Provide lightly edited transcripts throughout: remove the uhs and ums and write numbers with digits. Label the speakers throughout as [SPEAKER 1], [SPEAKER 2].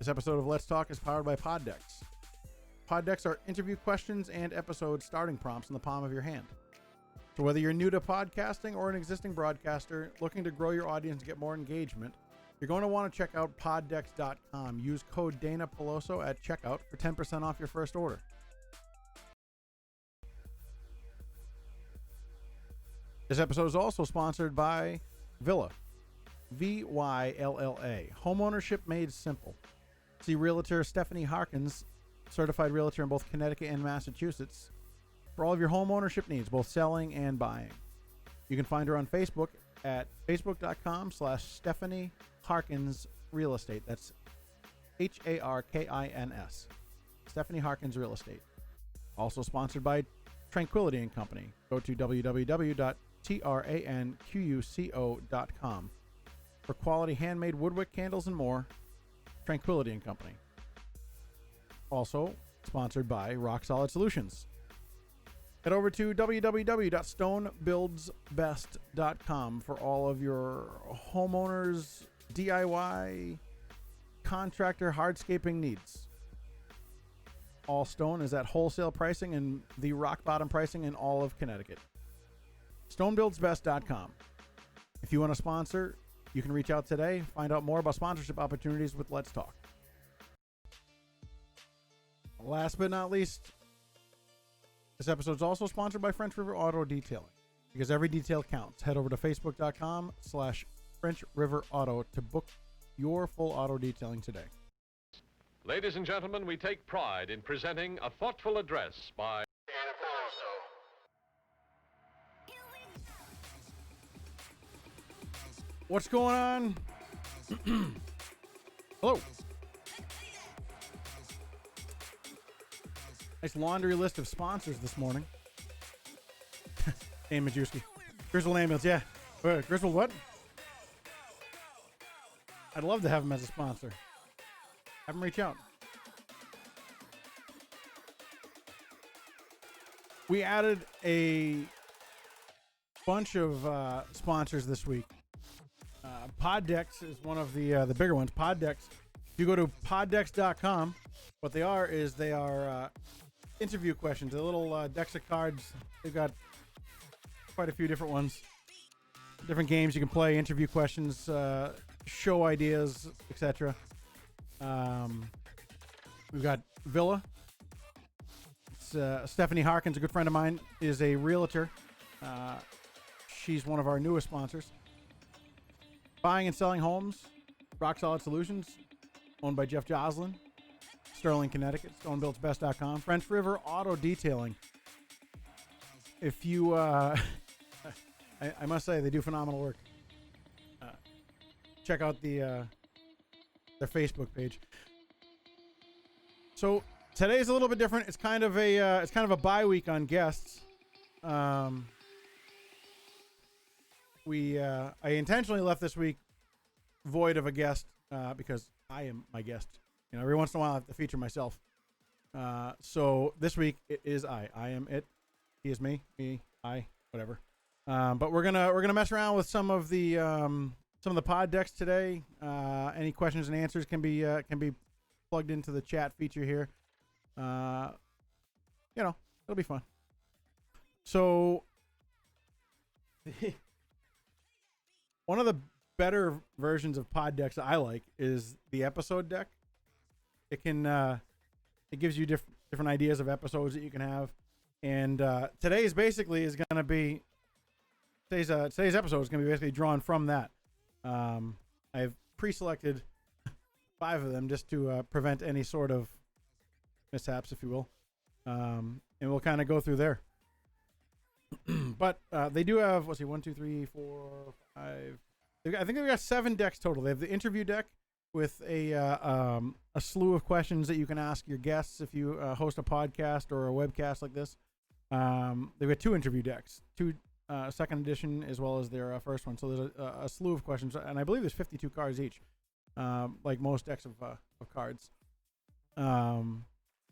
[SPEAKER 1] This episode of Let's Talk is powered by Poddecks. Poddecks are interview questions and episode starting prompts in the palm of your hand. So whether you're new to podcasting or an existing broadcaster looking to grow your audience and get more engagement, you're going to want to check out poddecks.com. Use code Dana Peloso at checkout for 10% off your first order. This episode is also sponsored by Villa, Vylla, homeownership made simple. See Realtor Stephanie Harkins, certified realtor in both Connecticut and Massachusetts, for all of your home ownership needs, both selling and buying. You can find her on Facebook at facebook.com/Stephanie Harkins Real Estate. That's Harkins. Stephanie Harkins Real Estate. Also sponsored by Tranquility and Company. Go to www.tranquco.com for quality handmade woodwick candles and more. Tranquility and Company. Also sponsored by Rock Solid Solutions. Head over to www.stonebuildsbest.com for all of your homeowners, DIY, contractor, hardscaping needs. All stone is at wholesale pricing and the rock bottom pricing in all of Connecticut. Stonebuildsbest.com. If you want to sponsor, you can reach out today. Find out more about sponsorship opportunities with Let's Talk. Last but not least, this episode is also sponsored by French River Auto Detailing, because every detail counts. Head over to facebook.com/French River Auto to book your full auto detailing today.
[SPEAKER 2] Ladies and gentlemen, we take pride in presenting a thoughtful address by Peloso.
[SPEAKER 1] What's going on? Hello. Nice laundry list of sponsors this morning. Hey, Majewski. Griswold Ambulance, yeah. Griswold what? I'd love to have him as a sponsor. Have him reach out. We added a bunch of sponsors this week. Poddecks is one of the bigger ones. Poddecks. If you go to poddecks.com, what they are is they are interview questions. The little decks of cards. They've got quite a few different ones. Different games you can play, interview questions, show ideas, etc. We've got Villa. It's, Stephanie Harkins, a good friend of mine, is a realtor. She's one of our newest sponsors. Buying and selling homes, Rock Solid Solutions, owned by Jeff Joslin, Sterling, Connecticut, stonebuildsbest.com. French River Auto Detailing. If you, I must say, they do phenomenal work. Check out their Facebook page. So today's a little bit different. It's kind of a bye week on guests. I intentionally left this week void of a guest because I am my guest. You know, every once in a while I have to feature myself. So this week it is I. I am it. He is me. Me. I. Whatever. But we're gonna mess around with some of the pod decks today. Any questions and answers can be plugged into the chat feature here. You know, it'll be fun. So one of the better versions of pod decks I like is the episode deck. It can it gives you different ideas of episodes that you can have. And today's basically is going to be today's episode is going to be basically drawn from that. I've pre-selected 5 of them just to prevent any sort of mishaps, if you will. And we'll kind of go through there. But they do have, let's see, 1, 2, 3, 4, 5. I think they've got 7 decks total. They have the interview deck with a slew of questions that you can ask your guests if you host a podcast or a webcast like this. They've got 2 interview decks, 2 second edition as well as their first one. So there's a slew of questions, and I believe there's 52 cards each, like most decks of cards. Then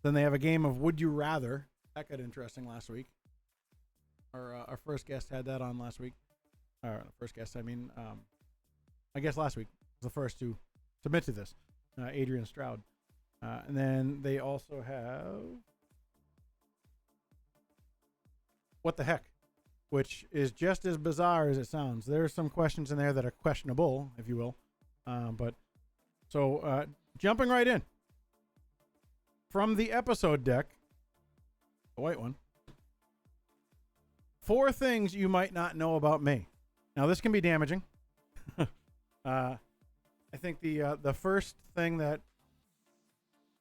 [SPEAKER 1] they have a game of Would You Rather. That got interesting last week. Our first guest had that on last week. First guest, I mean, I guess last week was the first to submit to this. Adrian Stroud. And then they also have What the Heck, which is just as bizarre as it sounds. There's some questions in there that are questionable, if you will. Jumping right in. From the episode deck, the white one, 4 things you might not know about me. Now, this can be damaging. I think the first thing that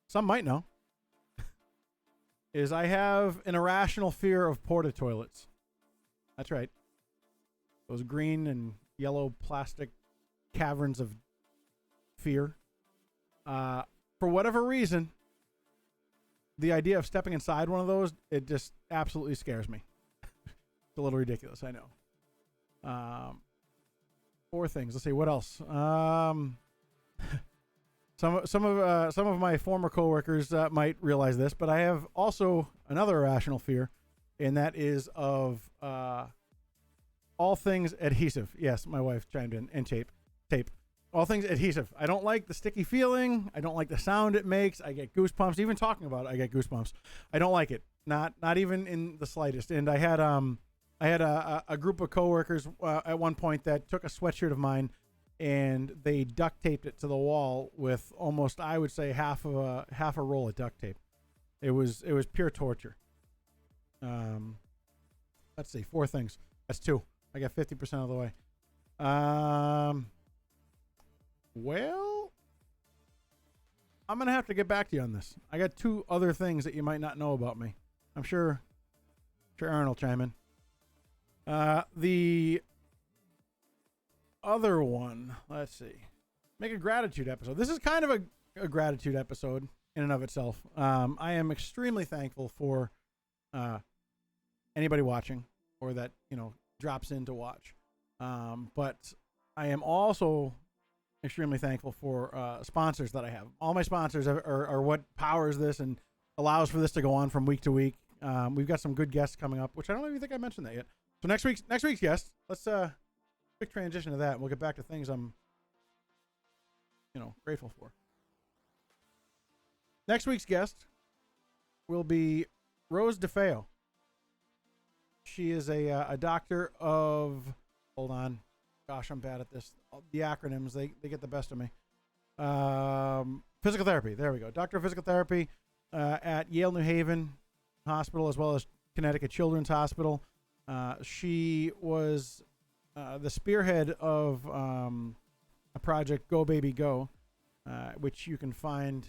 [SPEAKER 1] some might know is I have an irrational fear of porta toilets. That's right. Those green and yellow plastic caverns of fear. For whatever reason, the idea of stepping inside one of those, it just absolutely scares me. It's a little ridiculous, I know. 4 things. Let's see, what else? Some of my former coworkers might realize this, but I have also another irrational fear, and that is of all things adhesive. Yes, my wife chimed in. And tape. All things adhesive. I don't like the sticky feeling. I don't like the sound it makes. I get goosebumps. Even talking about it, I get goosebumps. I don't like it. Not even in the slightest. And I had a group of coworkers at one point that took a sweatshirt of mine and they duct taped it to the wall with almost, I would say, half a roll of duct tape. It was pure torture. Let's see, 4 things. That's 2. I got 50% of the way. Well, I'm going to have to get back to you on this. I got 2 other things that you might not know about me. I'm sure Aaron will chime in. The other one, let's see. Make a gratitude episode. This is kind of a gratitude episode in and of itself. I am extremely thankful for anybody watching or that, drops in to watch. But I am also extremely thankful for sponsors that I have. All my sponsors are what powers this and allows for this to go on from week to week. We've got some good guests coming up, which I don't even think I mentioned that yet. So next week's guest, let's quick transition to that, and we'll get back to things I'm grateful for. Next week's guest will be Rose DeFeo. She is a doctor of, hold on, gosh, I'm bad at this. The acronyms, they get the best of me. Physical therapy. There we go. Doctor of physical therapy at Yale New Haven Hospital as well as Connecticut Children's Hospital. She was the spearhead of a project, Go Baby Go, which you can find.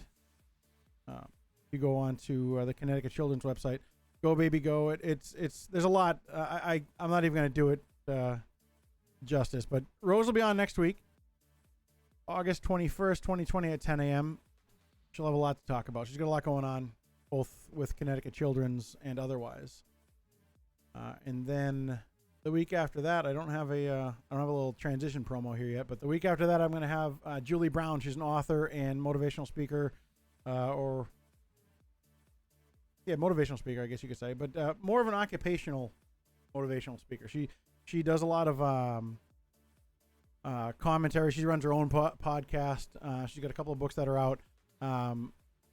[SPEAKER 1] You go on to the Connecticut Children's website. Go Baby Go. It's there's a lot. I'm not even going to do it justice, but Rose will be on next week, August 21st, 2020 at 10 a.m. She'll have a lot to talk about. She's got a lot going on, both with Connecticut Children's and otherwise. And then the week after that, I don't have a little transition promo here yet, but the week after that, I'm going to have Julie Brown. She's an author and motivational speaker, motivational speaker, I guess you could say, but more of an occupational motivational speaker. She does a lot of commentary. She runs her own podcast. She's got a couple of books that are out.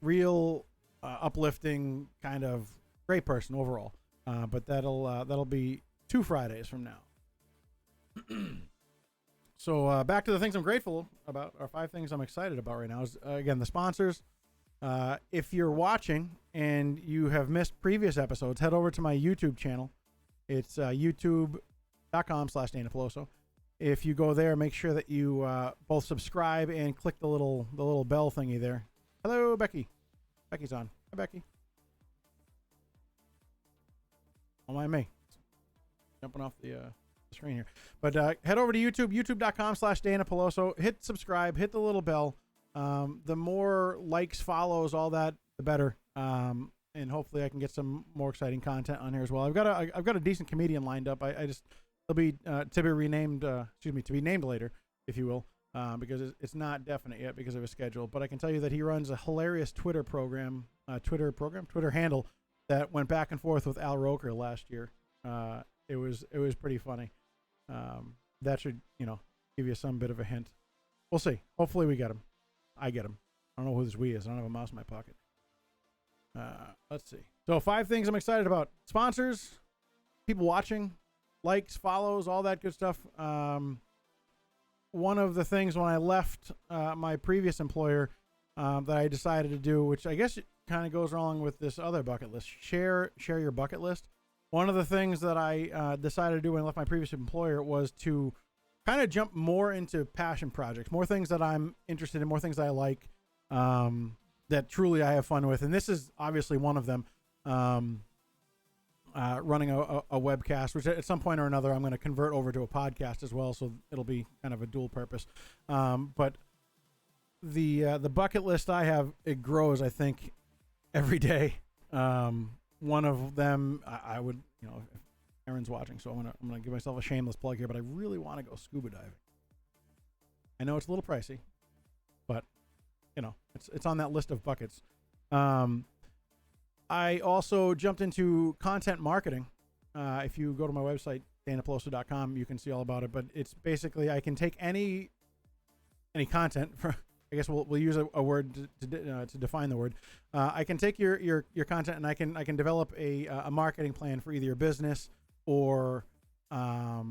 [SPEAKER 1] Real uplifting, kind of great person overall. But that'll be 2 Fridays from now. So back to the things I'm grateful about, or 5 things I'm excited about right now. Is again the sponsors. If you're watching and you have missed previous episodes, head over to my YouTube channel. It's youtube.com/Dana Peloso. If you go there, make sure that you both subscribe and click the little bell thingy there. Hello, Becky. Becky's on. Hi, Becky. Don't mind me. Jumping off the screen here. But head over to YouTube, youtube.com/Dana Peloso. Hit subscribe, hit the little bell. The more likes, follows, all that, the better. And hopefully I can get some more exciting content on here as well. I've got a decent comedian lined up. They'll be to be named later, if you will, because it's not definite yet because of his schedule. But I can tell you that he runs a hilarious Twitter handle that went back and forth with Al Roker last year. It was pretty funny. That should give you some bit of a hint. We'll see. Hopefully we get him. I get him. I don't know who this we is. I don't have a mouse in my pocket. Let's see. So 5 things I'm excited about. Sponsors, people watching, likes, follows, all that good stuff. One of the things when I left my previous employer that I decided to do, which I guess kind of goes along with this other bucket list, share your bucket list. One of the things that I decided to do when I left my previous employer was to kind of jump more into passion projects, more things that I'm interested in, more things that I like, that truly I have fun with. And this is obviously one of them, running a webcast, which at some point or another I'm going to convert over to a podcast as well. So it'll be kind of a dual purpose. But the bucket list I have, it grows, I think, every day. One of them, I would, if Aaron's watching, so I'm gonna give myself a shameless plug here, but I really want to go scuba diving. I know it's a little pricey, but it's on that list of buckets. I also jumped into content marketing. If you go to my website, danapeloso.com, you can see all about it. But it's basically I can take any content. I guess we'll use a word to define the word. I can take your content and I can develop a marketing plan for either your business or a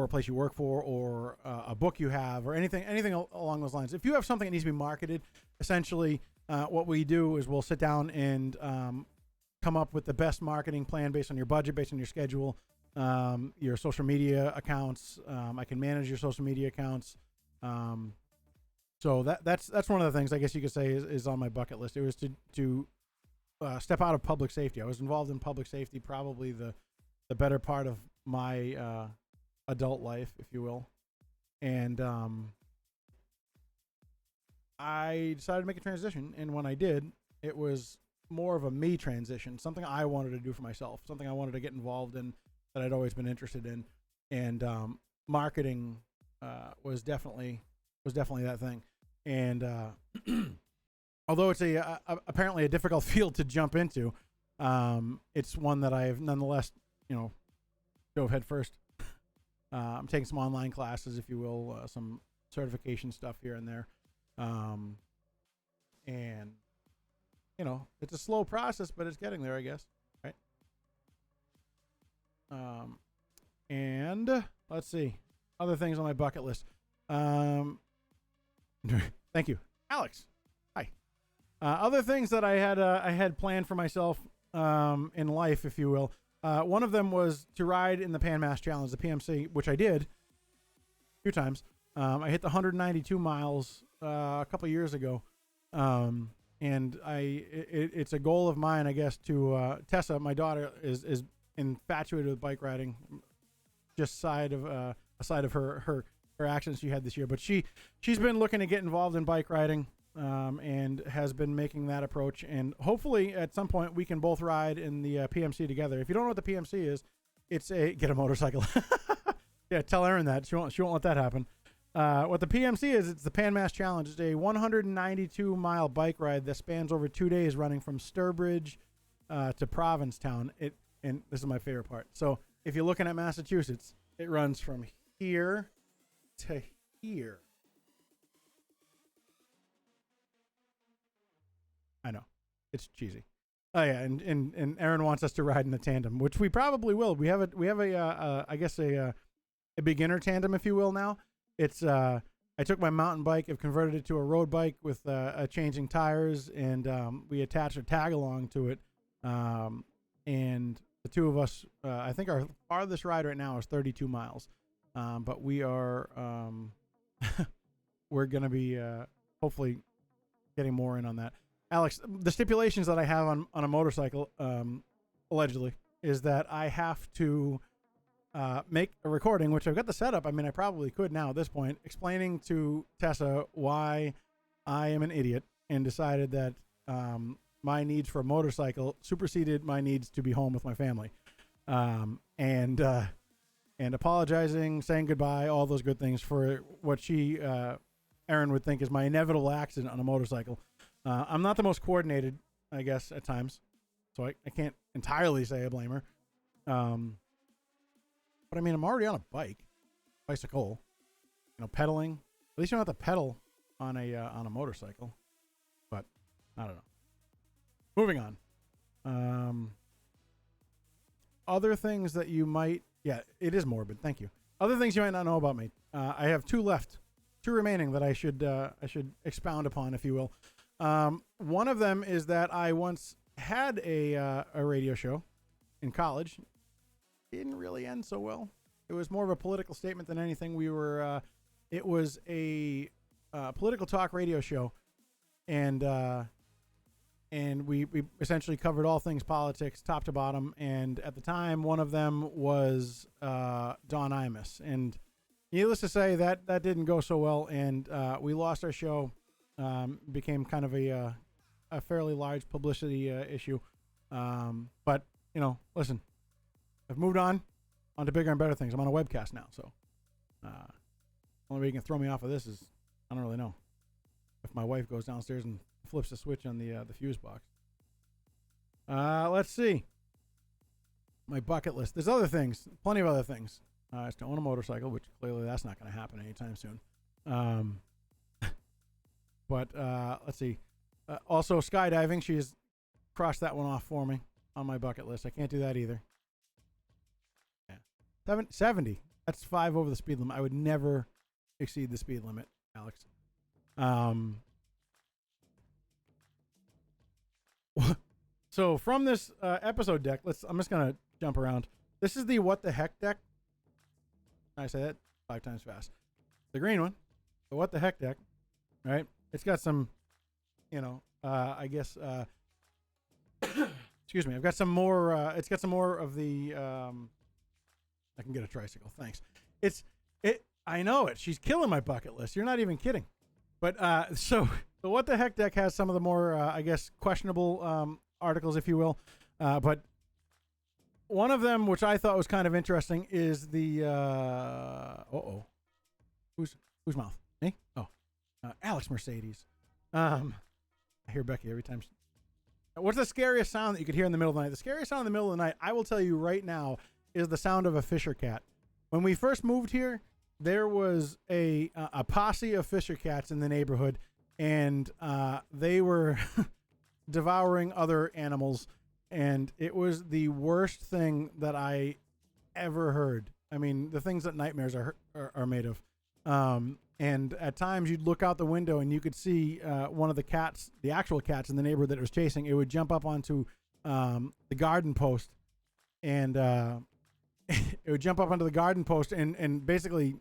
[SPEAKER 1] place you work for, or a book you have, or anything along those lines. If you have something that needs to be marketed, essentially what we do is we'll sit down and come up with the best marketing plan based on your budget, based on your schedule, your social media accounts. I can manage your social media accounts. So that's one of the things I guess you could say is on my bucket list. It was to step out of public safety. I was involved in public safety probably the better part of my adult life, if you will. And I decided to make a transition. And when I did, it was more of a me transition, something I wanted to do for myself, something I wanted to get involved in that I'd always been interested in. And marketing was definitely that thing. And although it's apparently a difficult field to jump into, it's one that I've nonetheless, dove head first. I'm taking some online classes, if you will, some certification stuff here and there. And it's a slow process, but it's getting there, I guess. Right. And let's see other things on my bucket list. Thank you, Alex. Hi. Other things that I had planned for myself in life, if you will. One of them was to ride in the Pan Mass Challenge, the PMC, which I did a few times. I hit the 192 miles a couple years ago, and it's a goal of mine, I guess. To Tessa, my daughter, is infatuated with bike riding, just aside of her actions she had this year. But she's been looking to get involved in bike riding, and has been making that approach. And hopefully at some point we can both ride in the PMC together. If you don't know what the PMC is, it's get a motorcycle. Yeah, tell Erin that. She won't let that happen. What the PMC is, it's the Pan Mass Challenge. It's a 192 mile bike ride that spans over 2 days, running from Sturbridge to Provincetown. And this is my favorite part. So if you're looking at Massachusetts, it runs from here to here. I know, it's cheesy. Oh yeah, and Aaron wants us to ride in a tandem, which we probably will. We have I guess a beginner tandem, if you will. Now it's I took my mountain bike, I've converted it to a road bike with changing tires, and we attached a tag along to it. And the two of us, I think our farthest ride right now is 32 miles. But we are we're gonna be hopefully getting more in on that. Alex, the stipulations that I have on a motorcycle, allegedly, is that I have to make a recording, which I've got the setup. I mean, I probably could now at this point, explaining to Tessa why I am an idiot and decided that my needs for a motorcycle superseded my needs to be home with my family. And apologizing, saying goodbye, all those good things for what Erin would think is my inevitable accident on a motorcycle. I'm not the most coordinated, I guess, at times, so I can't entirely say I blame her. But I mean, I'm already on a bicycle, pedaling. At least you don't have to pedal on a motorcycle, but I don't know. Moving on. Other things that you might, yeah, it is morbid. Thank you. Other things you might not know about me. I have two remaining that I should expound upon, if you will. One of them is that I once had a radio show in college. Didn't really end so well. It was more of a political statement than anything. It was a political talk radio show, and we essentially covered all things politics, top to bottom. And at the time, one of them was Don Imus, and needless to say, that didn't go so well, and we lost our show. Became kind of a fairly large publicity issue. But listen, I've moved on to bigger and better things. I'm on a webcast now, so only way you can throw me off of this is I don't really know if my wife goes downstairs and flips the switch on the fuse box. Let's see. My bucket list. There's other things, plenty of other things. Is to own a motorcycle, which clearly that's not going to happen anytime soon. But let's see. Also, skydiving. She's crossed that one off for me on my bucket list. I can't do that either. Yeah. 70. That's 5 over the speed limit. I would never exceed the speed limit, Alex. So from this episode deck, I'm just going to jump around. This is the What the Heck deck. I say that 5 times fast. The green one, the What the Heck deck, right? It's got some, I guess, excuse me. I've got some more, it's got some more of the, I can get a tricycle. Thanks. I know it. She's killing my bucket list. You're not even kidding. But, so the What the Heck deck has some of the more, I guess, questionable, articles, if you will. But one of them, which I thought was kind of interesting, is the, whose mouth? Me? Oh. Alex Mercedes. I hear Becky every time. What's the scariest sound that you could hear in the middle of the night? The scariest sound in the middle of the night, I will tell you right now, is the sound of a Fisher cat. When we first moved here, there was a posse of Fisher cats in the neighborhood, and they were devouring other animals, and it was the worst thing that I ever heard. I mean, the things that nightmares are made of. And at times you'd look out the window and you could see one of the cats, the actual cats in the neighborhood that it was chasing. It would jump up onto the garden post, and it would jump up onto the garden post and basically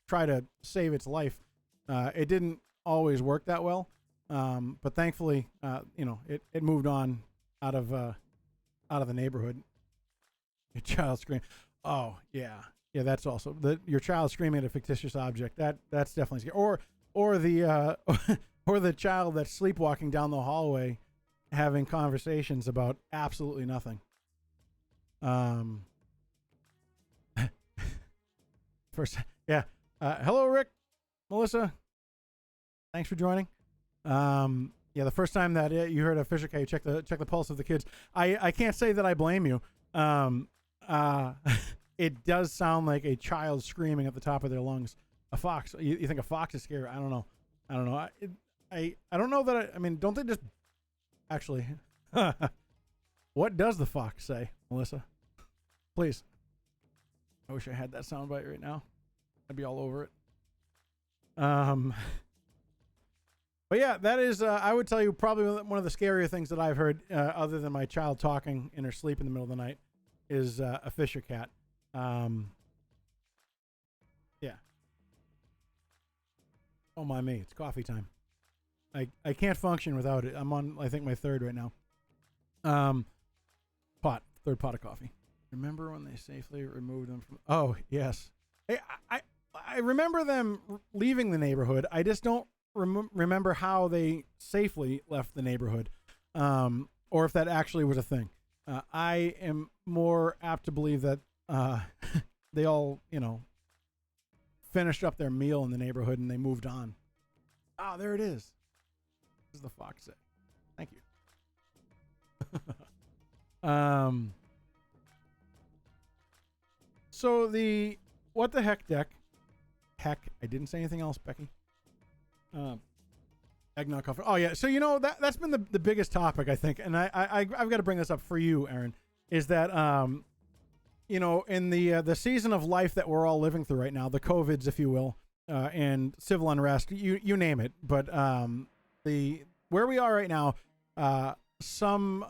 [SPEAKER 1] try to save its life. It didn't always work that well, but thankfully, it moved on out of the neighborhood. Your child scream. Oh yeah. Yeah, that's also your child screaming at a fictitious object. That's definitely scary. Or the or the child that's sleepwalking down the hallway, having conversations about absolutely nothing. First, yeah. Hello, Rick, Melissa. Thanks for joining. Yeah, the first time that you heard a Fisher cat, you check the pulse of the kids. I can't say that I blame you. It does sound like a child screaming at the top of their lungs. A fox. You think a fox is scary? I don't know. I don't know that. I mean, don't they just actually? What does the fox say, Melissa? Please. I wish I had that soundbite right now. I'd be all over it. But yeah, that is. I would tell you probably one of the scarier things that I've heard, other than my child talking in her sleep in the middle of the night, is a Fisher cat. Yeah. Oh my me, it's coffee time. I can't function without it. I'm on, I think, my third right now. Third pot of coffee. Remember when they safely removed them from? Oh yes. Hey, I remember them leaving the neighborhood. I just don't remember how they safely left the neighborhood, or if that actually was a thing. I am more apt to believe that they all, finished up their meal in the neighborhood and they moved on. Ah, there it is. This is the fox say. Thank you. So the What the Heck deck. Heck, I didn't say anything else, Becky. Eggnog coffee. Oh yeah. So that's been the biggest topic, I think, and I've got to bring this up for you, Aaron, is that in the season of life that we're all living through right now, the COVIDs, if you will, and civil unrest, you name it. But the where we are right now, some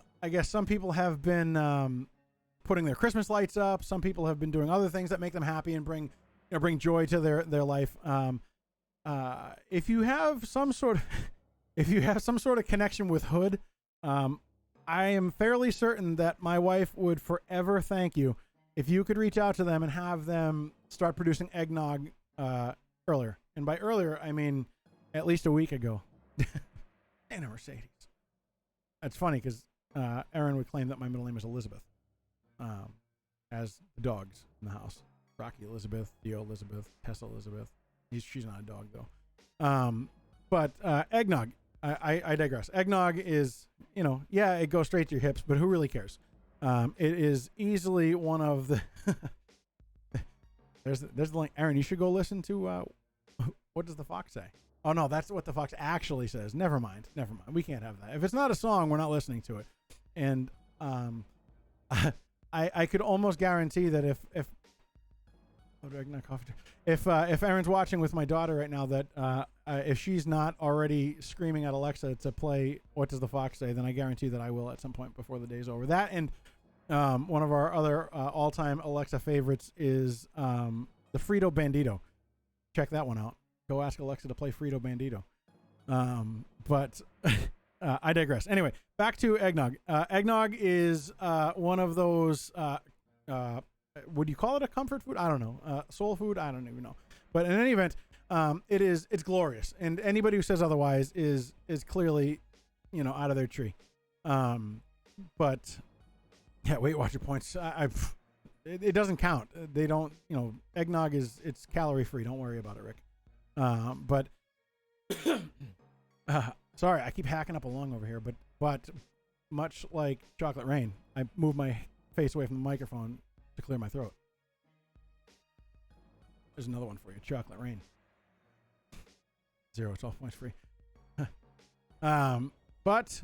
[SPEAKER 1] people have been putting their Christmas lights up. Some people have been doing other things that make them happy and bring joy to their life. If you have some sort of connection with Hood, I am fairly certain that my wife would forever thank you if you could reach out to them and have them start producing eggnog earlier. And by earlier, I mean at least a week ago. And a Mercedes. That's funny because Aaron would claim that my middle name is Elizabeth, as the dogs in the house. Rocky Elizabeth, Theo Elizabeth, Tessa Elizabeth. She's not a dog, though. But eggnog, I digress. Eggnog is, it goes straight to your hips, but who really cares? It is easily one of the... there's the link. Aaron, you should go listen to What Does the Fox Say? Oh, no, that's what the fox actually says. Never mind. We can't have that. If it's not a song, we're not listening to it. And I could almost guarantee that if Aaron's watching with my daughter right now, that if she's not already screaming at Alexa to play What Does the Fox Say, then I guarantee that I will at some point before the day's over. That and one of our other all-time Alexa favorites is the Frito Bandito. Check that one out. Go ask Alexa to play Frito Bandito. But I digress. Anyway, back to eggnog. Eggnog is one of those... would you call it a comfort food? I don't know. Soul food? I don't even know. But in any event, it's glorious. And anybody who says otherwise is clearly, out of their tree. But yeah, Weight Watcher points. It doesn't count. They don't, eggnog it's calorie free. Don't worry about it, Rick. But sorry, I keep hacking up a lung over here, but much like Chocolate Rain, I move my face away from the microphone to clear my throat. There's another one for you. Chocolate Rain. 0, 12 points free. But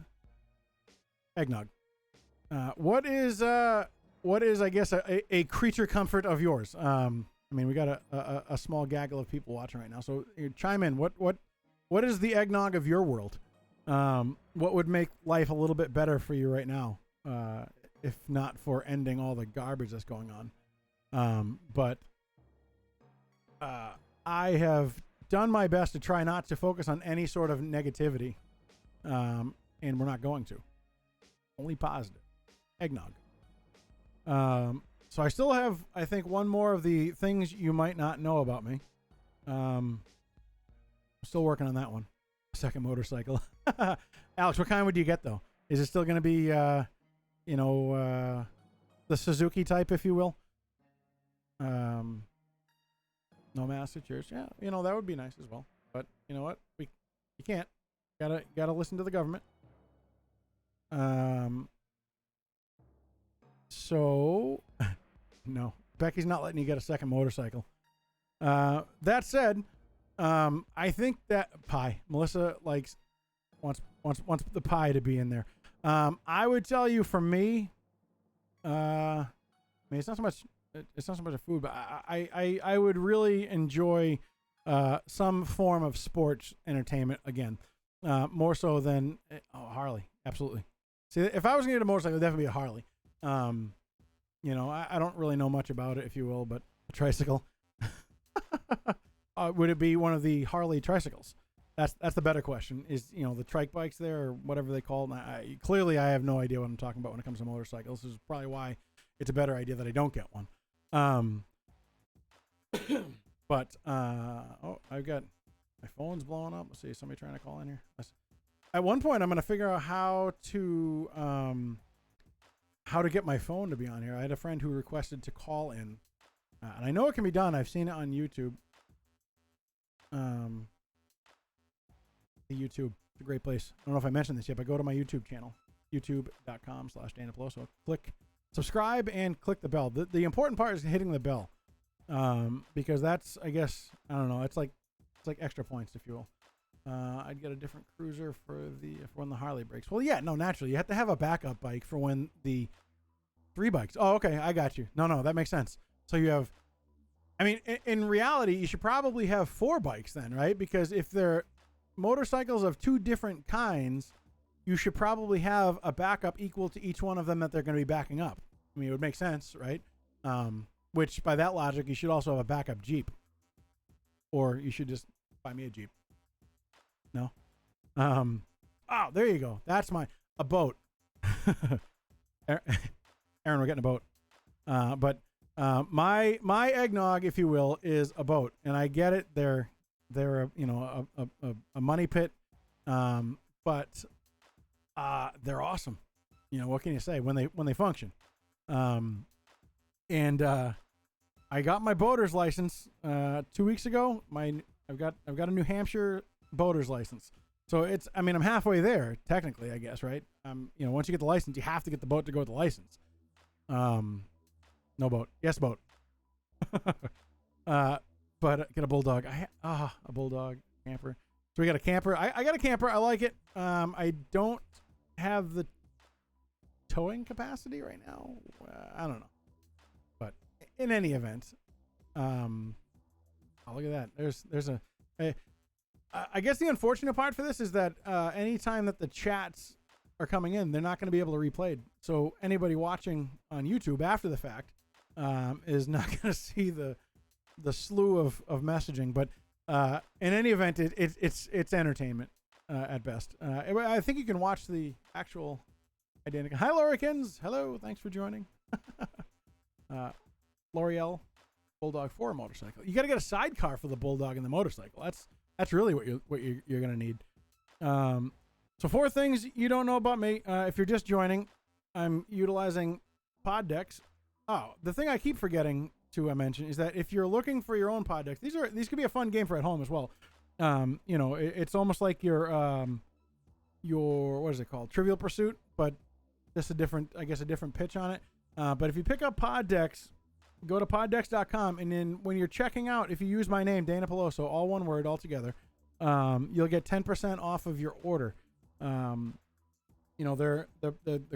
[SPEAKER 1] eggnog. What is I guess a creature comfort of yours? We got a small gaggle of people watching right now, so chime in. What is the eggnog of your world? What would make life a little bit better for you right now? If not for ending all the garbage that's going on. But I have done my best to try not to focus on any sort of negativity. And we're not going to. Only positive. Eggnog. So I still have, I think, one more of the things you might not know about me. I'm still working on that one. Second motorcycle. Alex, what kind would you get, though? Is it still going to be... the Suzuki type, if you will. No master cheers. Yeah, that would be nice as well. But you know what? You can't. Gotta listen to the government. So no, Becky's not letting you get a second motorcycle. That said, I think that pie. Melissa wants the pie to be in there. I would tell you, for me, it's not so much a food, but I would really enjoy some form of sports entertainment again, more so than Harley. Absolutely. See, if I was gonna get a motorcycle, it'd definitely be a Harley. I don't really know much about it, if you will, but a tricycle. Would it be one of the Harley tricycles? That's the better question. Is the trike bikes there, or whatever they call them? Clearly, I have no idea what I'm talking about when it comes to motorcycles. This is probably why it's a better idea that I don't get one. But I've got my phone's blowing up. Let's see, somebody trying to call in here. At one point, I'm going to figure out how to get my phone to be on here. I had a friend who requested to call in, and I know it can be done. I've seen it on YouTube. YouTube. It's a great place. I don't know if I mentioned this yet, but go to my YouTube channel, youtube.com/Dana Peloso. Click subscribe and click the bell. The important part is hitting the bell, because that's, I guess, I don't know. It's like extra points, if you will. I'd get a different cruiser for when the Harley breaks. Well, yeah, no, naturally you have to have a backup bike for when the 3 bikes. Oh, okay, I got you. No, that makes sense. So you have, I mean, in reality, you should probably have 4 bikes then, right? Because if they're motorcycles of 2 different kinds, you should probably have a backup equal to each one of them that they're going to be backing up. I mean, it would make sense, right? Which by that logic, you should also have a backup Jeep, or you should just buy me a Jeep. No. Oh, there you go. That's a boat. Aaron, we're getting a boat. But my eggnog, if you will, is a boat, and I get it. They're a money pit, but they're awesome. What can you say when they function? And I got my boater's license 2 weeks ago. I've got a New Hampshire boater's license. So I'm halfway there technically, I guess, right? Once you get the license, you have to get the boat to go with the license. No boat. Yes, boat. But get a bulldog. A bulldog camper. So we got a camper. I got a camper. I like it. I don't have the towing capacity right now. I don't know. But in any event, look at that. There's I guess the unfortunate part for this is that anytime that the chats are coming in, they're not going to be able to replay. So anybody watching on YouTube after the fact is not going to see the slew of messaging. But in any event, it's entertainment at best. I think you can watch the actual identical. Hi, Lorikins. Hello. Thanks for joining. L'Oreal Bulldog 4 motorcycle. You got to get a sidecar for the Bulldog and the motorcycle. That's really what you're gonna need. So 4 things you don't know about me. If you're just joining, I'm utilizing poddecks. Oh, the thing I keep forgetting to mention is that if you're looking for your own poddecks, these could be a fun game for at home as well. It's almost like your what is it called? Trivial Pursuit, but just a different pitch on it. But if you pick up poddecks, go to poddecks.com, and then when you're checking out, if you use my name, Dana Peloso, all one word, all together, you'll get 10% off of your order. The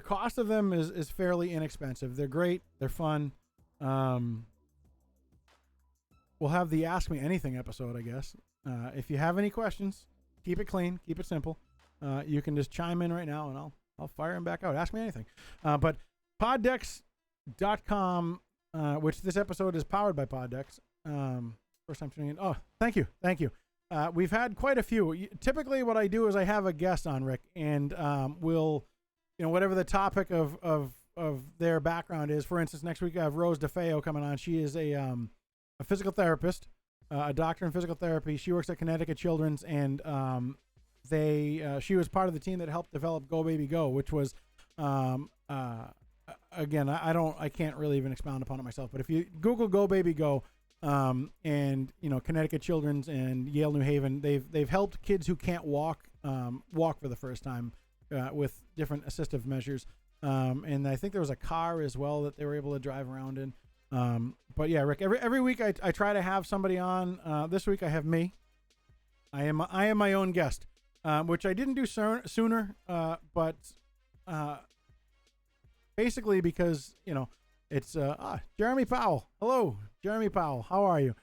[SPEAKER 1] cost of them is fairly inexpensive. They're great. They're fun. We'll have the Ask Me Anything episode, I guess. If you have any questions, keep it clean, keep it simple. You can just chime in right now, and I'll fire them back out. Ask me anything. But poddecks.com. Which this episode is powered by Poddecks. First time tuning in. Oh, thank you. We've had quite a few. Typically what I do is I have a guest on, Rick, and we'll, whatever the topic of their background is. For instance, next week I have Rose DeFeo coming on. She is a physical therapist, a doctor in physical therapy. She works at Connecticut Children's, and she was part of the team that helped develop Go Baby Go, which was again, I can't really even expound upon it myself, but if you Google Go Baby Go, and Connecticut Children's and Yale New Haven, they've helped kids who can't walk for the first time with different assistive measures, and I think there was a car as well that they were able to drive around in. But yeah, Rick, every week I try to have somebody on. This week I have me. I am my own guest, which I didn't do sooner, but basically because it's Jeremy Powell. Hello, Jeremy Powell. How are you?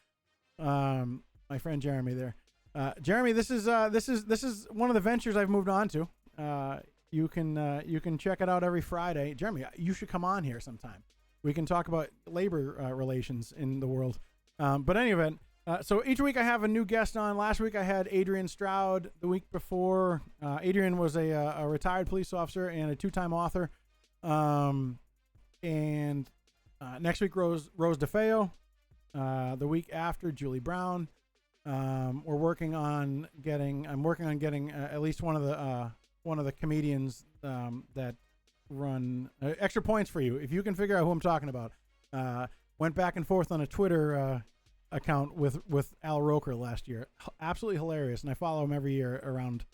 [SPEAKER 1] My friend Jeremy there. Jeremy, this is one of the ventures I've moved on to. You can check it out every Friday. Jeremy, you should come on here sometime. We can talk about labor relations in the world. But anyway, so each week I have a new guest on. Last week I had Adrian Stroud. The week before, Adrian was a retired police officer and a 2-time author. And next week Rose DeFeo. The week after, Julie Brown. I'm working on getting at least one of the comedians that run extra points for you if you can figure out who I'm talking about. Went back and forth on a Twitter account with Al Roker last year. Absolutely hilarious, and I follow him every year around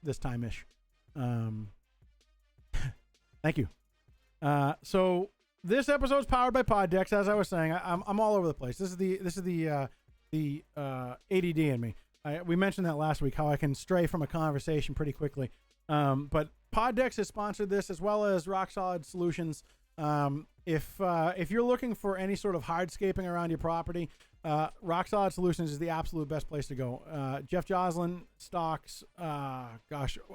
[SPEAKER 1] this time-ish. Thank you. So this episode is powered by Poddecks. As I was saying, I'm all over the place. This is the ADD in me. we mentioned that last week, how I can stray from a conversation pretty quickly. But Poddecks has sponsored this, as well as Rock Solid Solutions. If you're looking for any sort of hardscaping around your property, Rock Solid Solutions is the absolute best place to go. Jeff Joslin stocks, I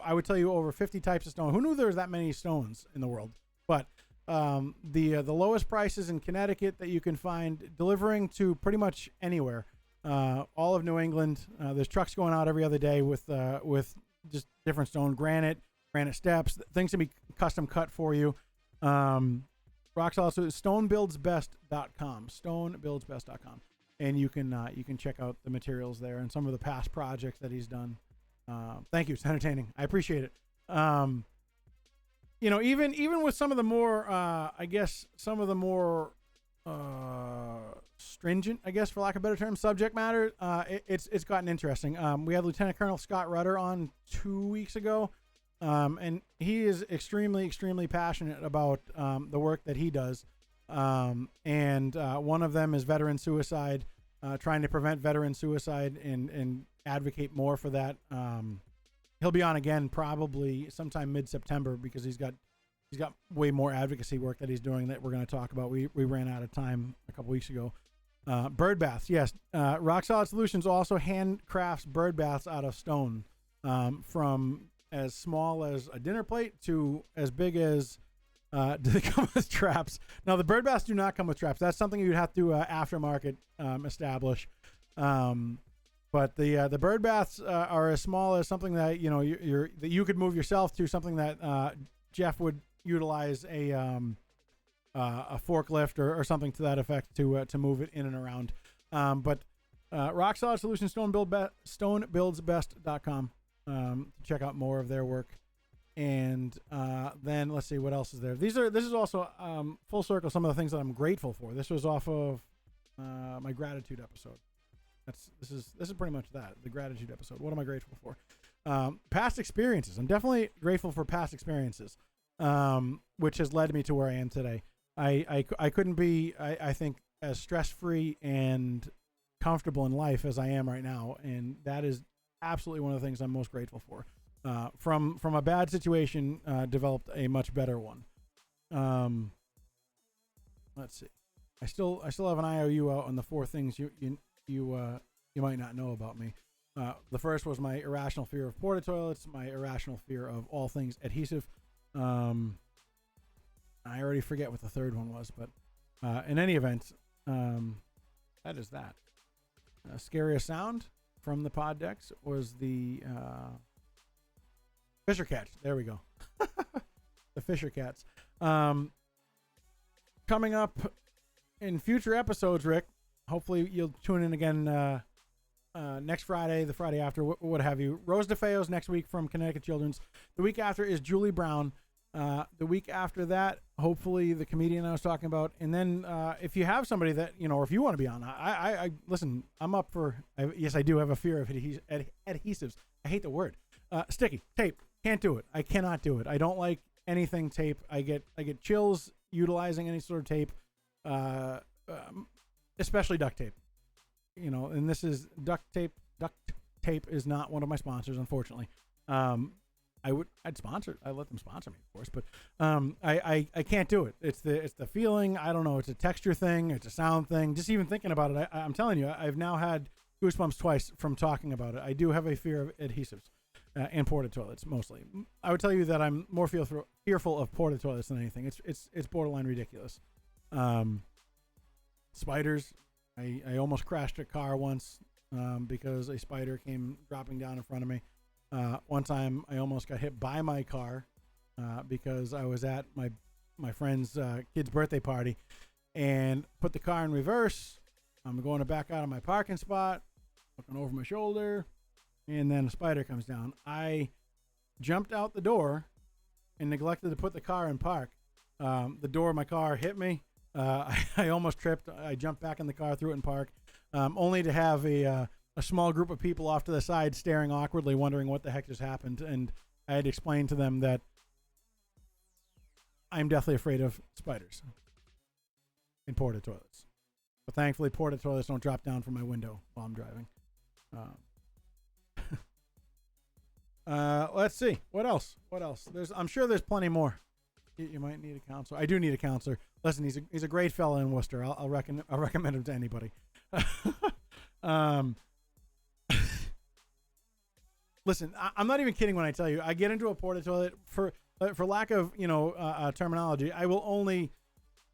[SPEAKER 1] would tell you over 50 types of stone. Who knew there was that many stones in the world? But the lowest prices in Connecticut that you can find, delivering to pretty much anywhere, all of New England. There's trucks going out every other day with just different stone, granite steps, things to be custom cut for you. Rock Solid, stonebuildsbest.com, stonebuildsbest.com, and you can check out the materials there and some of the past projects that he's done. Thank you, it's entertaining. I appreciate it. Even with some of the more, stringent, I guess, for lack of a better term, subject matter, it's gotten interesting. We had Lieutenant Colonel Scott Rudder on 2 weeks ago. And he is extremely, extremely passionate about the work that he does. And one of them is veteran suicide, trying to prevent veteran suicide and advocate more for that. He'll be on again probably sometime mid-September, because he's got way more advocacy work that he's doing that we're going to talk about. We ran out of time a couple weeks ago. Bird baths, yes. Rock Solid Solutions also handcrafts bird baths out of stone, from as small as a dinner plate to as big as, do they come with traps? Now, the bird baths do not come with traps. That's something you'd have to aftermarket establish. But the bird baths are as small as something that that you could move yourself, to something that Jeff would utilize a forklift or something to that effect to move it in and around. But Rock Solid Solutions, stonebuildsbest.com. Check out more of their work. And then let's see what else is there. This is also full circle, some of the things that I'm grateful for. This was off of my gratitude episode. This is pretty much that, the gratitude episode. What am I grateful for? Past experiences. I'm definitely grateful for past experiences, which has led me to where I am today. I couldn't be, I think, as stress-free and comfortable in life as I am right now, and that is absolutely one of the things I'm most grateful for. From a bad situation, developed a much better one. Let's see. I still have an IOU out on the 4 things you might not know about me. The first was my irrational fear of porta toilets, my irrational fear of all things adhesive. I already forget what the third one was, but in any event, that is that. Scariest sound from the pod decks was the Fisher cats. There we go. The Fisher cats. Coming up in future episodes, Rick, hopefully you'll tune in again next Friday, the Friday after, what have you. Rose DeFeo's next week from Connecticut Children's. The week after is Julie Brown. The week after that, hopefully the comedian I was talking about. And then if you have somebody that, or if you want to be on, I listen, I'm up for, yes, I do have a fear of adhesives. I hate the word. Sticky, tape, can't do it. I cannot do it. I don't like anything tape. I get chills utilizing any sort of tape, especially duct tape. And this is duct tape. Duct tape is not one of my sponsors, unfortunately. I'd let them sponsor me, of course, but I can't do it. It's the feeling. I don't know. It's a texture thing. It's a sound thing. Just even thinking about it, I'm telling you, I've now had goosebumps twice from talking about it. I do have a fear of adhesives and porta toilets, mostly. I would tell you that I'm more fearful of porta toilets than anything. It's borderline ridiculous. Spiders. I almost crashed a car once because a spider came dropping down in front of me. One time I almost got hit by my car because I was at my friend's kid's birthday party and put the car in reverse. I'm going to back out of my parking spot, looking over my shoulder, and then a spider comes down. I jumped out the door and neglected to put the car in park. The door of my car hit me. I almost tripped. I jumped back in the car, threw it in park, only to have a small group of people off to the side staring awkwardly, wondering what the heck just happened. And I had explained to them that I'm deathly afraid of spiders in porta toilets. But thankfully, porta toilets don't drop down from my window while I'm driving. Let's see. What else? I'm sure there's plenty more. You might need a counselor. I do need a counselor. Listen, he's a great fella in Worcester. I'll recommend him to anybody. Listen, I'm not even kidding when I tell you I get into a porta toilet for lack of terminology.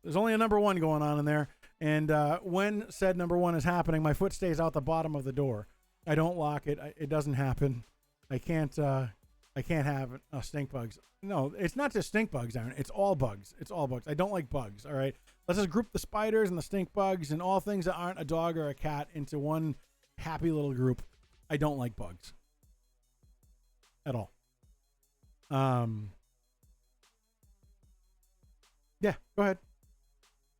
[SPEAKER 1] There's only a number one going on in there, and when said number one is happening, my foot stays out the bottom of the door. I don't lock it. It doesn't happen. I can't have stink bugs. No, it's not just stink bugs, Aaron. It's all bugs. I don't like bugs. All right, let's just group the spiders and the stink bugs and all things that aren't a dog or a cat into one happy little group. I don't like bugs at all. Yeah, go ahead.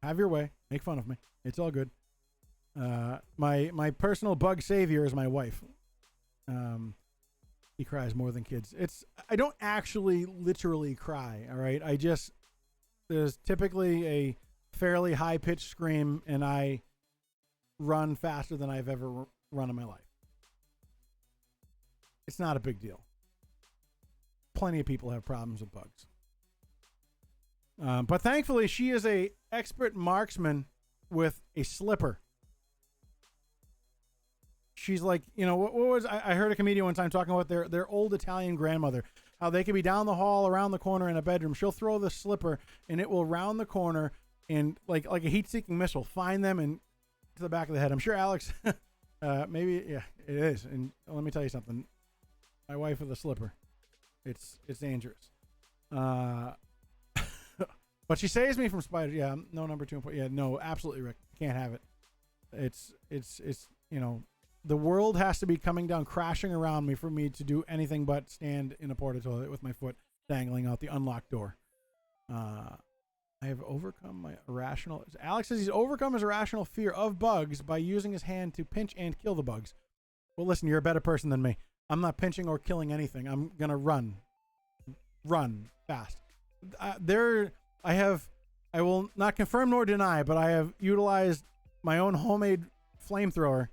[SPEAKER 1] Have your way. Make fun of me. It's all good. My personal bug savior is my wife. He cries more than kids. I don't actually literally cry. All right. There's typically a fairly high pitched scream, and I run faster than I've ever run in my life. It's not a big deal. Plenty of people have problems with bugs. But thankfully, she is a expert marksman with a slipper. She's like, what was I heard a comedian one time talking about their old Italian grandmother, how they could be down the hall, around the corner in a bedroom. She'll throw the slipper and it will round the corner and like a heat-seeking missile, find them and to the back of the head. I'm sure Alex, maybe, yeah, it is. And let me tell you something. My wife with a slipper, it's dangerous. But she saves me from spiders. Yeah, no number two. Yeah, no, absolutely, Rick. Can't have it. It's the world has to be coming down, crashing around me for me to do anything but stand in a porta toilet with my foot dangling out the unlocked door. I have overcome my irrational. Alex says he's overcome his irrational fear of bugs by using his hand to pinch and kill the bugs. Well, listen, you're a better person than me. I'm not pinching or killing anything. I'm gonna run fast. I will not confirm nor deny, but I have utilized my own homemade flamethrower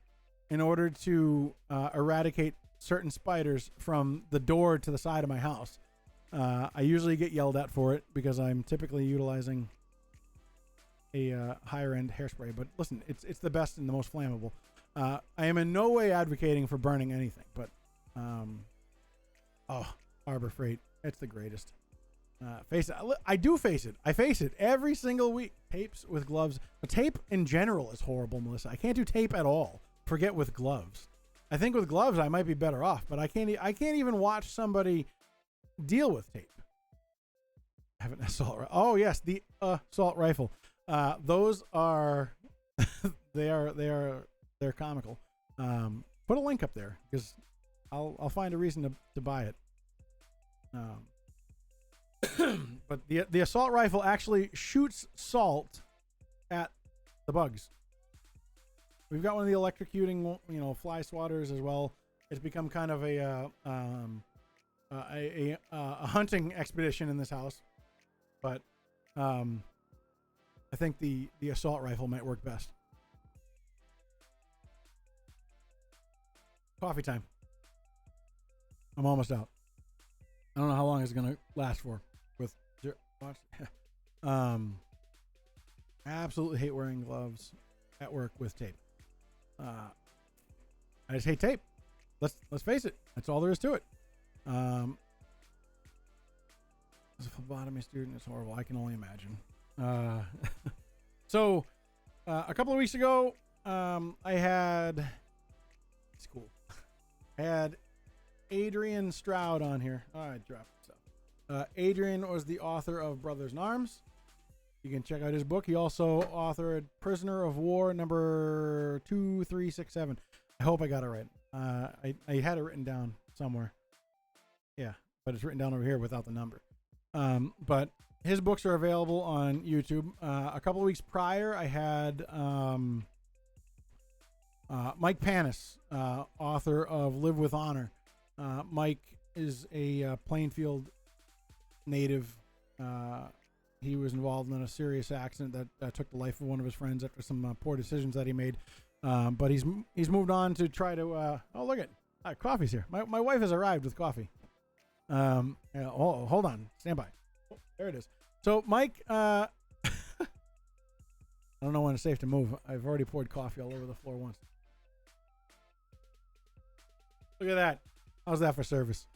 [SPEAKER 1] in order to eradicate certain spiders from the door to the side of my house. I usually get yelled at for it because I'm typically utilizing a higher end hairspray. But listen, it's the best and the most flammable. I am in no way advocating for burning anything, but Harbor Freight, it's the greatest. Face it. I do face it. I face it every single week. Tapes with gloves. The tape in general is horrible, Melissa. I can't do tape at all. Forget with gloves. I think with gloves I might be better off, but I can't even watch somebody deal with tape. I have an assault. Oh yes, the assault rifle. Those are they're comical. Put a link up there because I'll find a reason to buy it. But the assault rifle actually shoots salt at the bugs. We've got one of the electrocuting, fly swatters as well. It's become kind of a hunting expedition in this house. But I think the assault rifle might work best. Coffee time. I'm almost out. I don't know how long it's gonna last for. Absolutely hate wearing gloves at work with tape. I just hate tape. Let's face it. That's all there is to it. As a phlebotomy student, it's horrible. I can only imagine. So a couple of weeks ago, I had Adrian Stroud on here. Oh, I dropped stuff. Adrian was the author of Brothers in Arms. You can check out his book. He also authored Prisoner of War number 2367. I hope I got it right. I had it written down somewhere. Yeah, but it's written down over here without the number. But his books are available on YouTube. A couple of weeks prior, I had Mike Panis, author of Live with Honor. Mike is a Plainfield native. He was involved in a serious accident that took the life of one of his friends after some poor decisions that he made. But he's moved on to try to. Oh, look at coffee's here. My wife has arrived with coffee. Hold on, stand by. Oh, there it is. So Mike, I don't know when it's safe to move. I've already poured coffee all over the floor once. Look at that. How's that for service?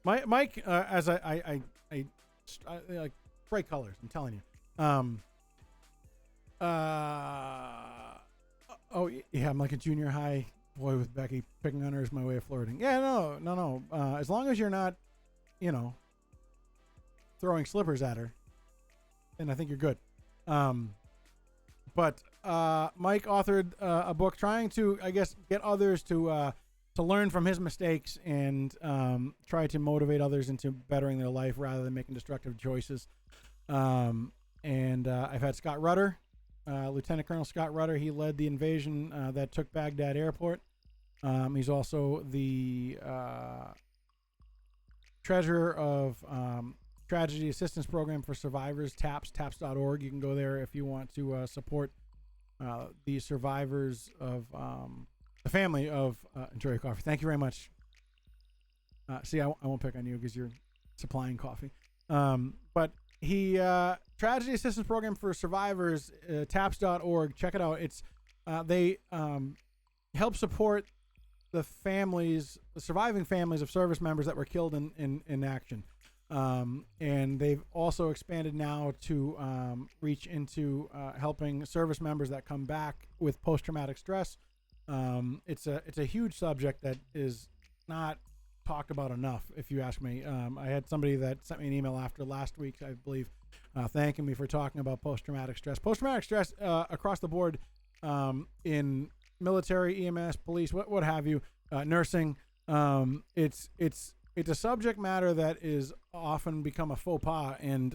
[SPEAKER 1] Mike, as I like bright colors. I'm telling you. Oh yeah, I'm like a junior high boy with Becky. Picking on her is my way of flirting. Yeah, no. As long as you're not, throwing slippers at her, then I think you're good. But Mike authored a book trying to, I guess, get others to learn from his mistakes and try to motivate others into bettering their life rather than making destructive choices. And I've had Scott Rutter, Lieutenant Colonel Scott Rutter. He led the invasion that took Baghdad Airport. He's also the treasurer of Tragedy Assistance Program for Survivors, taps.org. You can go there if you want to support the survivors of the family of enjoy your coffee. Thank you very much. See, I won't pick on you because you're supplying coffee. But he Tragedy Assistance Program for Survivors, taps.org. Check it out. It's they help support the surviving families of service members that were killed in action. And they've also expanded now to reach into helping service members that come back with post-traumatic stress. It's a huge subject that is not talked about enough, if you ask me. I had somebody that sent me an email after last week, I believe, thanking me for talking about post-traumatic stress. Post-traumatic stress across the board in military, EMS, police, what have you, nursing. It's a subject matter that is often become a faux pas and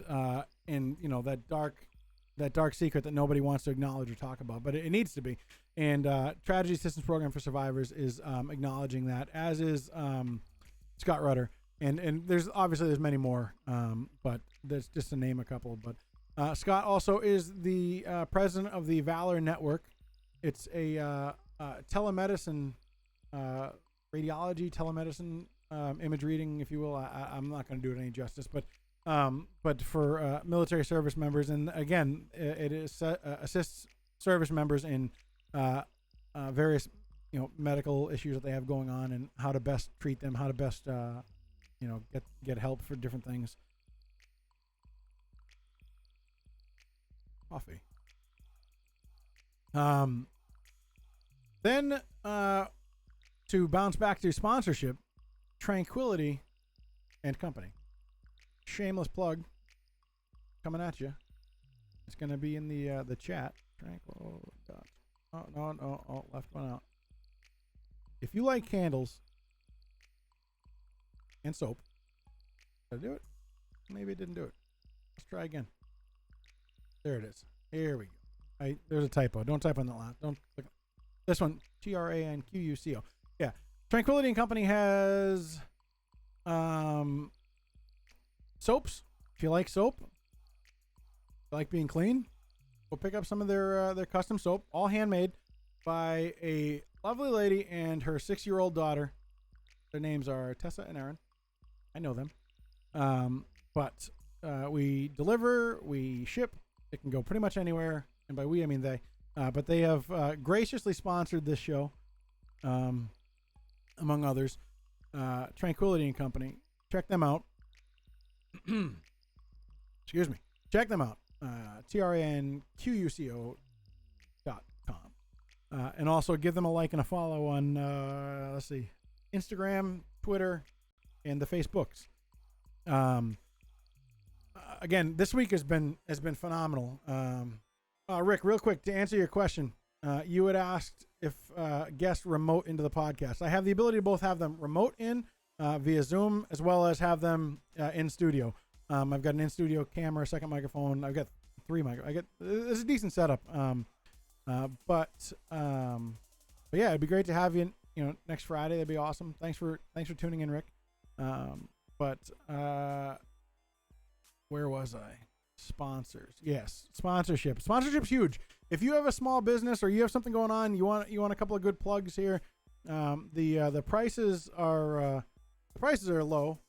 [SPEAKER 1] that dark secret that nobody wants to acknowledge or talk about, but it needs to be. And Tragedy Assistance Program for Survivors is acknowledging that, as is Scott Rutter. And there's many more, but that's just to name a couple. But Scott also is the president of the Valor Network. It's a telemedicine, radiology, telemedicine, image reading, if you will. I'm not going to do it any justice, but for military service members, and again, it assists service members in various medical issues that they have going on, and how to best treat them, how to best get help for different things. Coffee. Then to bounce back to sponsorship, Tranquility and Company. Shameless plug coming at you. It's going to be in the chat. Tranquil. No, left one out. If you like candles and soap, did I do it? Maybe it didn't do it. Let's try again. There it is. Here we go. There's a typo. Don't type on that last. Don't click. This one, Tranquuco. Yeah. Tranquility and Company has soaps. If you like soap, if you like being clean, go pick up some of their custom soap, all handmade by a lovely lady and her 6-year-old daughter. Their names are Tessa and Aaron. I know them. But we deliver, we ship. It can go pretty much anywhere, and by we I mean they. But they have graciously sponsored this show, among others. Tranquility and Company. Check them out. Excuse me. Check them out. tranquuco.com. And also give them a like and a follow on, Instagram, Twitter, and the Facebooks. Again, this week has been phenomenal. Rick, real quick, to answer your question, you had asked if guests remote into the podcast. I have the ability to both have them remote in via Zoom, as well as have them in studio. I've got an in-studio camera, a second microphone. I've got 3 microphones. It's a decent setup. But yeah, it'd be great to have you, next Friday. That'd be awesome. Thanks for tuning in, Rick. Where was I? Sponsors. Yes, sponsorship. Sponsorship's huge. If you have a small business or you have something going on, you want a couple of good plugs here. The prices are low.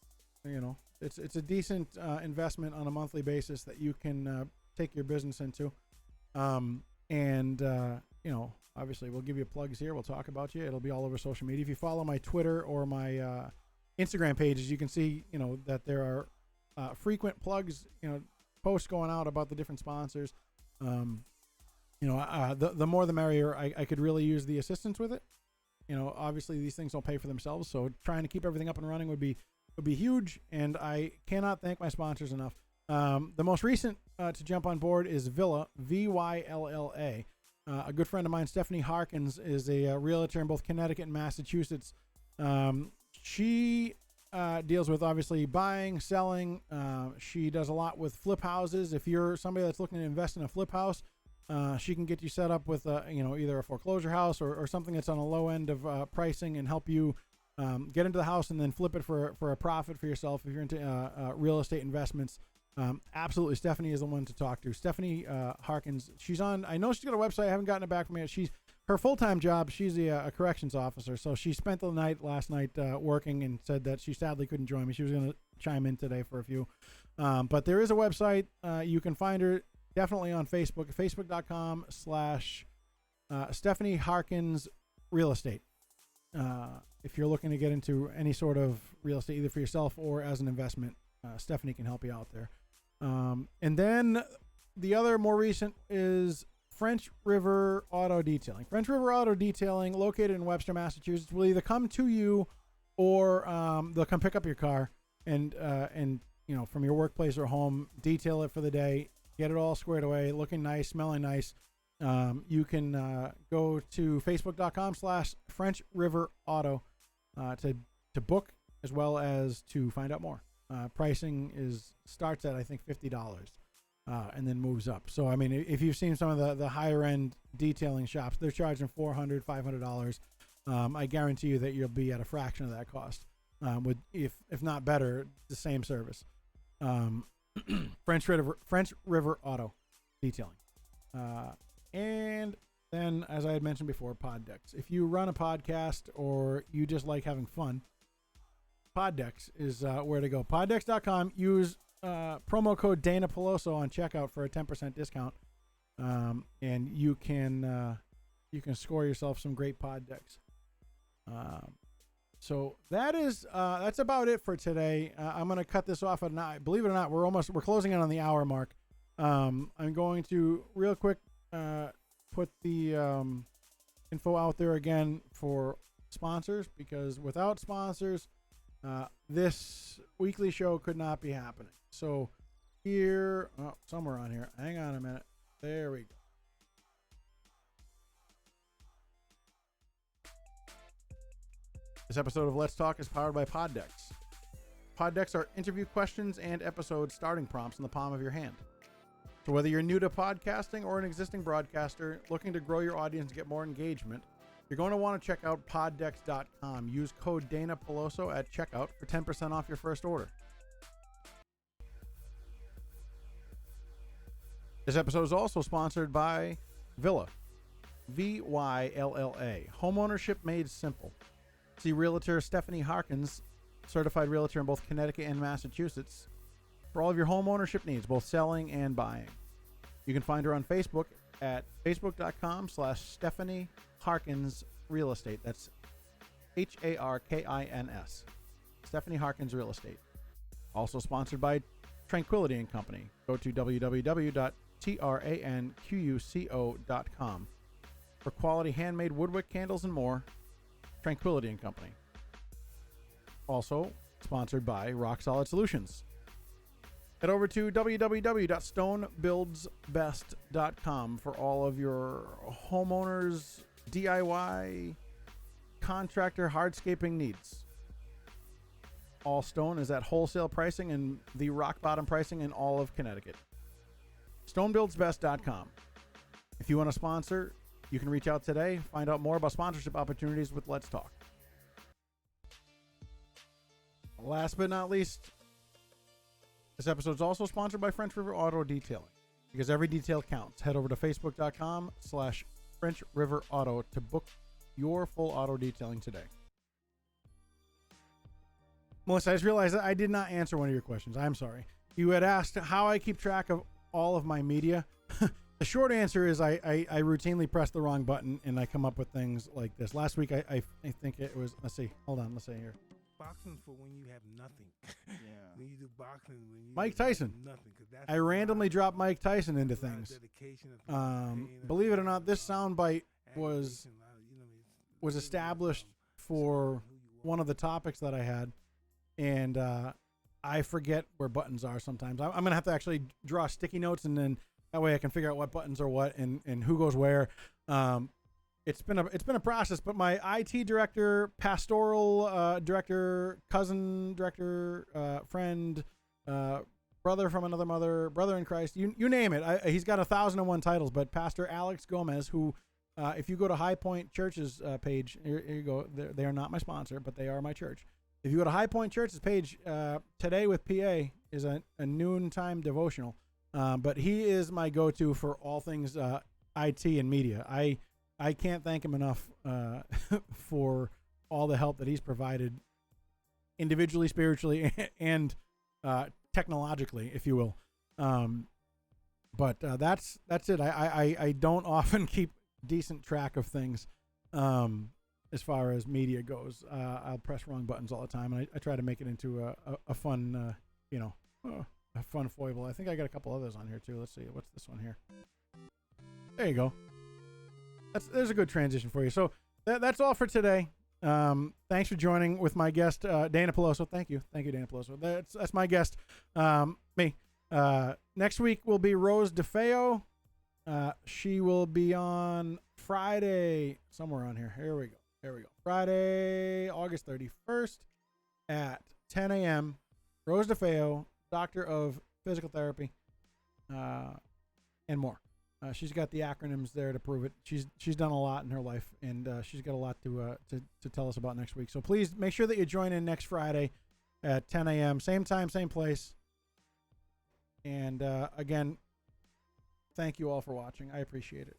[SPEAKER 1] it's a decent investment on a monthly basis that you can take your business into. Obviously we'll give you plugs here. We'll talk about you. It'll be all over social media. If you follow my Twitter or my Instagram pages, you can see, that there are frequent plugs, posts going out about the different sponsors. The more the merrier. I could really use the assistance with it. Obviously these things don't pay for themselves, so trying to keep everything up and running would be huge, and I cannot thank my sponsors enough. The most recent to jump on board is Villa, Vylla. A good friend of mine, Stephanie Harkins, is a realtor in both Connecticut and Massachusetts. She deals with, obviously, buying, selling. She does a lot with flip houses. If you're somebody that's looking to invest in a flip house, she can get you set up with either a foreclosure house or something that's on a low end of pricing, and help you get into the house and then flip it for a profit for yourself if you're into real estate investments. Absolutely, Stephanie is the one to talk to. Stephanie Harkins. She's on. I know she's got a website. I haven't gotten it back from her. She's her full-time job. She's a corrections officer, so she spent the night last night working, and said that she sadly couldn't join me. She was going to chime in today for a few, but there is a website. You can find her definitely on Facebook. Facebook.com/ Stephanie Harkins Real Estate. If you're looking to get into any sort of real estate, either for yourself or as an investment, Stephanie can help you out there. And then the other more recent is French River Auto Detailing. French River Auto Detailing, located in Webster, Massachusetts, will either come to you or they'll come pick up your car and from your workplace or home, detail it for the day, get it all squared away, looking nice, smelling nice. You can go to Facebook.com/French River Auto to book, as well as to find out more. Pricing starts at, I think, $50 and then moves up. So, I mean, if you've seen some of the higher end detailing shops, they're charging $400, $500. I guarantee you that you'll be at a fraction of that cost, with if not better, the same service. French River Auto Detailing. And then, as I had mentioned before, poddecks. If you run a podcast or you just like having fun, poddecks is where to go. Poddecks.com. Use promo code Dana Peloso on checkout for a 10% discount, and you can score yourself some great poddecks. So that's about it for today. I'm going to cut this off at an hour. Believe it or not, we're closing in on the hour mark. I'm going to real quick put the info out there again for sponsors, because without sponsors, this weekly show could not be happening. So here, somewhere on here, hang on a minute. There we go. This episode of Let's Talk is powered by Poddecks. Poddecks are interview questions and episode starting prompts in the palm of your hand. So whether you're new to podcasting or an existing broadcaster looking to grow your audience and get more engagement, you're going to want to check out poddecks.com. Use code Dana Peloso at checkout for 10% off your first order. This episode is also sponsored by Villa, Vylla. Homeownership made simple. See Realtor Stephanie Harkins, certified realtor in both Connecticut and Massachusetts, for all of your home ownership needs, both selling and buying. You can find her on Facebook at facebook.com/Stephanie Harkins Real Estate. That's Harkins. Stephanie Harkins Real Estate. Also sponsored by Tranquility and Company. Go to www.tranquco.com for quality handmade woodwick candles and more. Tranquility and Company. Also sponsored by Rock Solid Solutions. Head over to www.stonebuildsbest.com for all of your homeowners, DIY, contractor, hardscaping needs. All stone is at wholesale pricing and the rock bottom pricing in all of Connecticut. Stonebuildsbest.com. If you want to sponsor, you can reach out today. Find out more about sponsorship opportunities with Let's Talk. Last but not least, this episode is also sponsored by French River Auto Detailing, because every detail counts. Head over to facebook.com/French River Auto to book your full auto detailing today. Melissa, I just realized that I did not answer one of your questions. I'm sorry. You had asked how I keep track of all of my media. The short answer is I routinely press the wrong button and I come up with things like this. Last week, I think it was, let's see. Hold on. Let's see here.
[SPEAKER 3] Boxing for when you have nothing.
[SPEAKER 4] Yeah.
[SPEAKER 3] When you do boxing, when you
[SPEAKER 1] Mike Tyson.
[SPEAKER 3] nothing. 'Cause that's
[SPEAKER 1] I randomly dropped Mike Tyson into
[SPEAKER 3] a lot of
[SPEAKER 1] things.
[SPEAKER 3] dedication, a lot of pain,
[SPEAKER 1] Believe it or
[SPEAKER 3] a
[SPEAKER 1] not,
[SPEAKER 3] lot
[SPEAKER 1] this
[SPEAKER 3] of
[SPEAKER 1] soundbite was
[SPEAKER 3] aggravation, a lot of, you know, it's
[SPEAKER 1] was
[SPEAKER 3] really
[SPEAKER 1] established
[SPEAKER 3] about
[SPEAKER 1] for
[SPEAKER 3] who you are.
[SPEAKER 1] one of the topics that I had, and I forget where buttons are sometimes. I'm gonna have to actually draw sticky notes, and then that way I can figure out what buttons are what and who goes where. It's been a process, but my IT director, pastoral director, cousin director, friend, brother from another mother, brother in Christ, you name it. He's got 1,001 titles, but Pastor Alex Gomez, who, if you go to High Point Church's page, here you go. They are not my sponsor, but they are my church. If you go to High Point Church's page, Today with PA is a noontime devotional. But he is my go-to for all things IT and media. I can't thank him enough for all the help that he's provided individually, spiritually, and technologically, if you will. But that's it. I don't often keep decent track of things as far as media goes. I'll press wrong buttons all the time, and I try to make it into a fun, a fun foible. I think I got a couple others on here too. Let's see. What's this one here? There you go. There's a good transition for you. So that's all for today. Thanks for joining with my guest, Dana Peloso. Thank you, Dana Peloso. That's my guest. Me. Next week will be Rose DeFeo. She will be on Friday, somewhere on here. Here we go. Friday, August 31st at 10 a.m. Rose DeFeo, doctor of physical therapy, and more. She's got the acronyms there to prove it. She's done a lot in her life, and she's got a lot to tell us about next week. So please make sure that you join in next Friday at 10 a.m. Same time, same place. And again, thank you all for watching. I appreciate it.